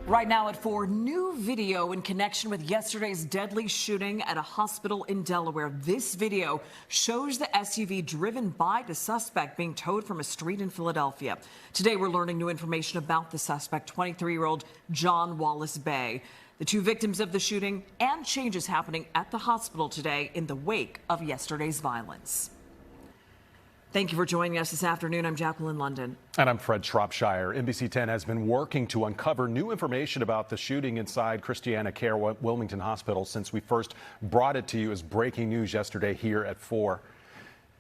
Right now at 4, new video in connection with yesterday's deadly shooting at a hospital in Delaware. This video shows the SUV driven by the suspect being towed from a street in Philadelphia. Today, we're learning new information about the suspect, 23-year-old John Wallace-Bey. The two victims of the shooting and changes happening at the hospital today in the wake of yesterday's violence. Thank you for joining us this afternoon. I'm Jacqueline London. And I'm Fred Shropshire. NBC 10 has been working to uncover new information about the shooting inside Christiana Care Wilmington Hospital since we first brought it to you as breaking news yesterday here at 4.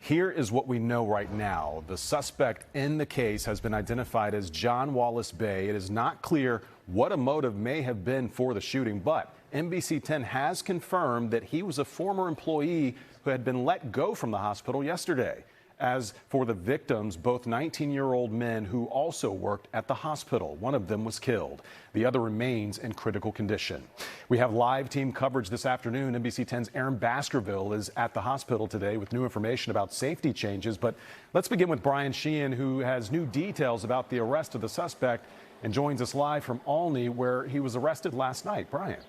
Here is what we know right now. The suspect in the case has been identified as John Wallace-Bey. It is not clear what a motive may have been for the shooting, but NBC 10 has confirmed that he was a former employee who had been let go from the hospital yesterday. As for the victims, both 19-year-old men who also worked at the hospital. One of them was killed. The other remains in critical condition. We have live team coverage this afternoon. NBC 10's Aaron Baskerville is at the hospital today with new information about safety changes. But let's begin with Brian Sheehan, who has new details about the arrest of the suspect and joins us live from Olney, where he was arrested last night. Brian.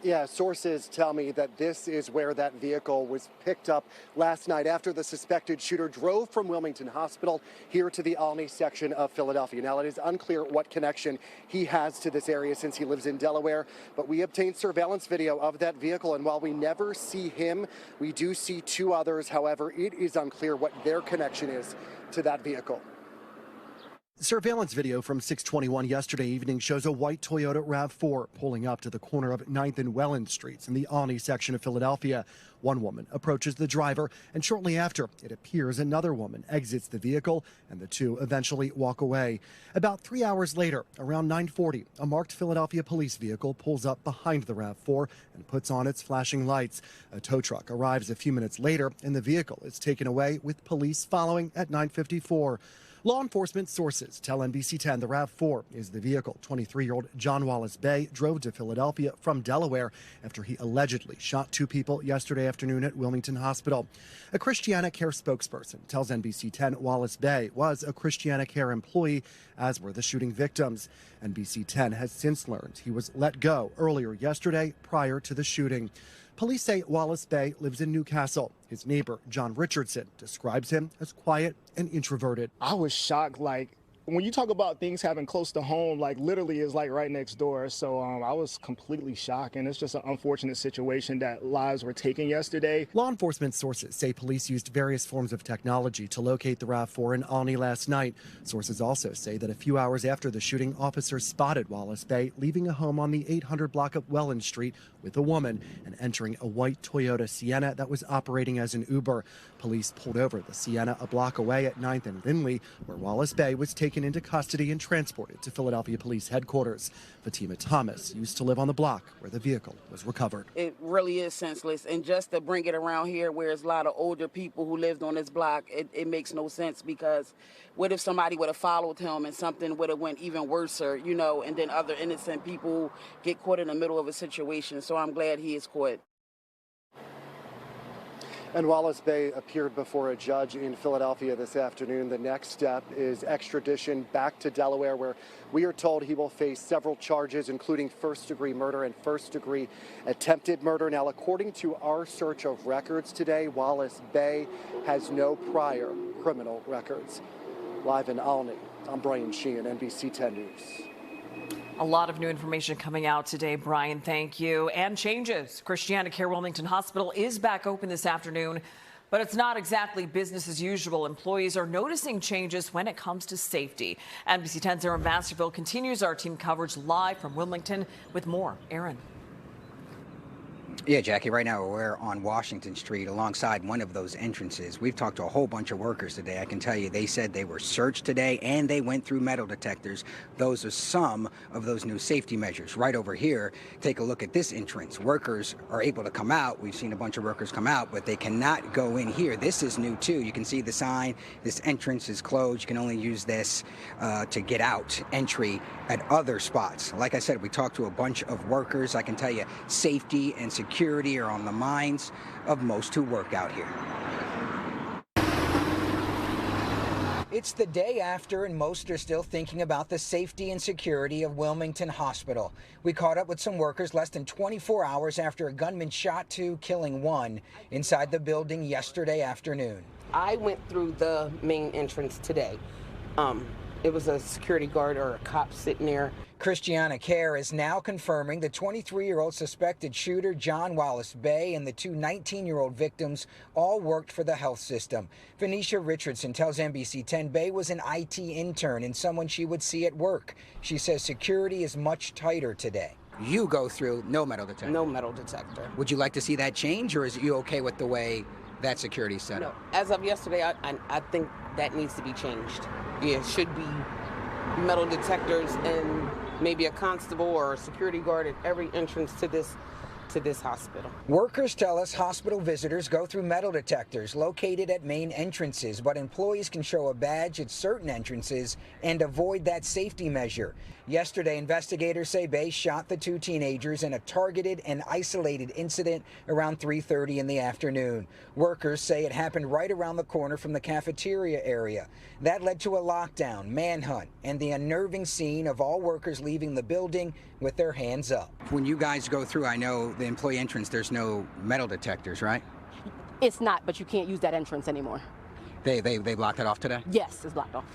Yeah, sources tell me that this is where that vehicle was picked up last night after the suspected shooter drove from Wilmington Hospital here to the Olney section of Philadelphia. Now, it is unclear what connection he has to this area since he lives in Delaware, but we obtained surveillance video of that vehicle, and while we never see him, we do see two others. However, it is unclear what their connection is to that vehicle. Surveillance video from 621 yesterday evening shows a white Toyota RAV4 pulling up to the corner of 9th and Welland Streets in the Olney section of Philadelphia. One woman approaches the driver, and shortly after, it appears another woman exits the vehicle, and the two eventually walk away. About 3 hours later, around 9:40, a marked Philadelphia police vehicle pulls up behind the RAV4 and puts on its flashing lights. A tow truck arrives a few minutes later, and the vehicle is taken away with police following at 9:54. Law enforcement sources tell NBC 10 the RAV4 is the vehicle 23-year-old John Wallace-Bey drove to Philadelphia from Delaware after he allegedly shot two people yesterday afternoon at Wilmington Hospital. A Christiana Care spokesperson tells NBC 10 Wallace-Bey was a Christiana Care employee, as were the shooting victims. NBC 10 has since learned he was let go earlier yesterday prior to the shooting. Police say Wallace-Bey lives in Newcastle. His neighbor, John Richardson, describes him as quiet and introverted. I was shocked. When you talk about things having close to home, literally is right next door. So I was completely shocked, and it's just an unfortunate situation that lives were taken yesterday. Law enforcement sources say police used various forms of technology to locate the RAV4 in Olney last night. Sources also say that a few hours after the shooting, officers spotted Wallace-Bey leaving a home on the 800 block of Welland Street with a woman and entering a white Toyota Sienna that was operating as an Uber. Police pulled over the Sienna a block away at 9th and Lindley, where Wallace-Bey was taken into custody and transported to Philadelphia Police Headquarters. Fatima Thomas used to live on the block where the vehicle was recovered. It really is senseless, and just to bring it around here where there's a lot of older people who lived on this block, it makes no sense, because what if somebody would have followed him and something would have went even worse, and then other innocent people get caught in the middle of a situation. So I'm glad he is caught. And Wallace-Bey appeared before a judge in Philadelphia this afternoon. The next step is extradition back to Delaware, where we are told he will face several charges, including first-degree murder and first-degree attempted murder. Now, according to our search of records today, Wallace-Bey has no prior criminal records. Live in Olney, I'm Brian Sheehan, NBC 10 News. A lot of new information coming out today, Brian. Thank you. And changes. Christiana Care Wilmington Hospital is back open this afternoon, but it's not exactly business as usual. Employees are noticing changes when it comes to safety. NBC 10's Aaron Baskerville continues our team coverage live from Wilmington with more. Aaron. Yeah, Jackie, right now we're on Washington Street alongside one of those entrances. We've talked to a whole bunch of workers today. I can tell you they said they were searched today and they went through metal detectors. Those are some of those new safety measures. Right over here, take a look at this entrance. Workers are able to come out. We've seen a bunch of workers come out, but they cannot go in here. This is new too. You can see the sign. This entrance is closed. You can only use this to get out. Entry at other spots. Like I said, we talked to a bunch of workers. I can tell you safety and security are on the minds of most who work out here. It's the day after, and most are still thinking about the safety and security of Wilmington Hospital. We caught up with some workers less than 24 hours after a gunman shot 2, killing 1 inside the building yesterday afternoon. I went through the main entrance today. It was a security guard or a cop sitting there. Christiana Care is now confirming the 23-year-old suspected shooter, John Wallace-Bey, and the 2 19-year-old victims all worked for the health system. Venetia Richardson tells NBC 10 Bey was an IT intern and someone she would see at work. She says security is much tighter today. You go through no metal detector? No metal detector. Would you like to see that change, or is you okay with the way that security is set up? No. As of yesterday, I think that needs to be changed. Yeah, it should be metal detectors and maybe a constable or a security guard at every entrance to this hospital. Workers tell us hospital visitors go through metal detectors located at main entrances, but employees can show a badge at certain entrances and avoid that safety measure. Yesterday, investigators say Bey shot the 2 teenagers in a targeted and isolated incident around 3:30 in the afternoon. Workers say it happened right around the corner from the cafeteria area. That led to a lockdown, manhunt, and the unnerving scene of all workers leaving the building with their hands up. When you guys go through, I know the employee entrance, there's no metal detectors, right? It's not, but you can't use that entrance anymore. They blocked it off today? Yes, it's blocked off.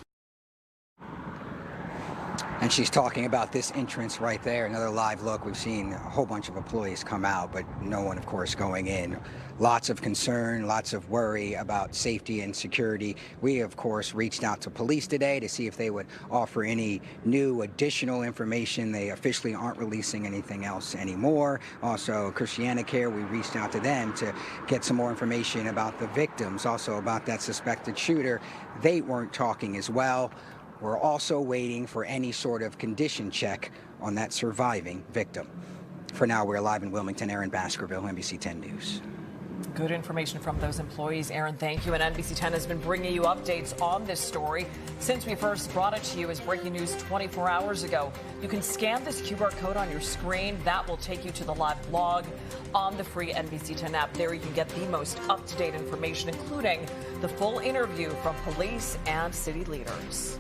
And she's talking about this entrance right there. Another live look. We've seen a whole bunch of employees come out, but no one, of course, going in. Lots of concern, lots of worry about safety and security. We, of course, reached out to police today to see if they would offer any new additional information. They officially aren't releasing anything else anymore. Also, Christiana Care, we reached out to them to get some more information about the victims, also about that suspected shooter. They weren't talking as well. We're also waiting for any sort of condition check on that surviving victim. For now, we're live in Wilmington. Aaron Baskerville, NBC 10 News. Good information from those employees. Aaron, thank you. And NBC 10 has been bringing you updates on this story since we first brought it to you as breaking news 24 hours ago. You can scan this QR code on your screen. That will take you to the live blog on the free NBC 10 app. There you can get the most up-to-date information, including the full interview from police and city leaders.